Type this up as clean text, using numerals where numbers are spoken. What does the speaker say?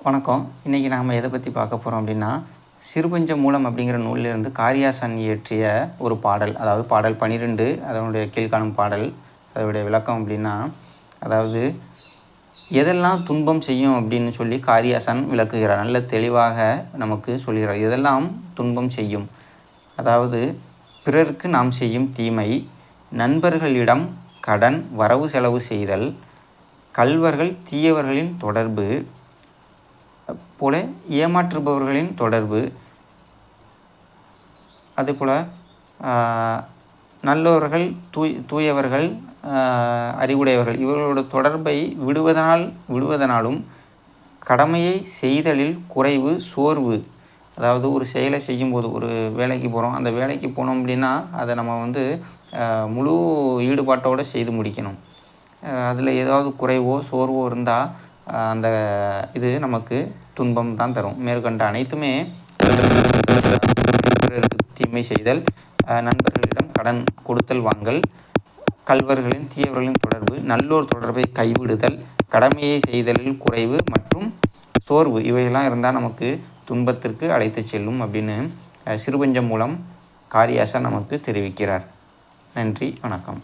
வணக்கம். இன்றைக்கி நாம் எதை பற்றி பார்க்க போகிறோம் அப்படின்னா, சிறுபஞ்ச மூலம் அப்படிங்கிற நூலிலிருந்து காரியாசன் இயற்றிய ஒரு பாடல். அதாவது பாடல் 12 அதனுடைய கீழ்காணும் பாடல். அதனுடைய விளக்கம் அப்படின்னா, அதாவது எதெல்லாம் துன்பம் செய்யும் அப்படின்னு சொல்லி காரியாசன் விளக்குகிறார். நல்ல தெளிவாக நமக்கு சொல்கிறார். எதெல்லாம் துன்பம் செய்யும், அதாவது பிறருக்கு நாம் செய்யும் தீமை, நண்பர்களிடம் கடன் வரவு செலவு செய்தல், கள்வர்கள் தீயவர்களின் தொடர்பு போல ஏமாற்றுபவர்களின் தொடர்பு, அதேபோல் நல்லவர்கள் தூயவர்கள் அறிவுடையவர்கள் இவர்களோட தொடர்பை விடுவதனாலும் கடமையை செய்தலில் குறைவு சோர்வு. அதாவது ஒரு செயலை செய்யும்போது, ஒரு வேலைக்கு போகிறோம், அந்த வேலைக்கு போனோம் அப்படின்னா அதை நம்ம முழு ஈடுபாட்டோடு செய்து முடிக்கணும். அதில் ஏதாவது குறைவோ சோர்வோ இருந்தால் அந்த இது நமக்கு துன்பம் தான் தரும். மேற்கண்ட அனைத்துமே தீமை செய்தல், நண்பர்களிடம் கடன் கொடுத்தல் வாங்கல், கள்வர்களின் தீயவர்களின் தொடர்பு, நல்லோர் தொடர்பை கைவிடுதல், கடமையை செய்தலில் குறைவு மற்றும் சோர்வு இவையெல்லாம் இருந்தால் நமக்கு துன்பத்திற்கு அழைத்து செல்லும் அப்படின்னு சிறுபஞ்சம் மூலம் காரியாசன் நமக்கு தெரிவிக்கிறார். நன்றி, வணக்கம்.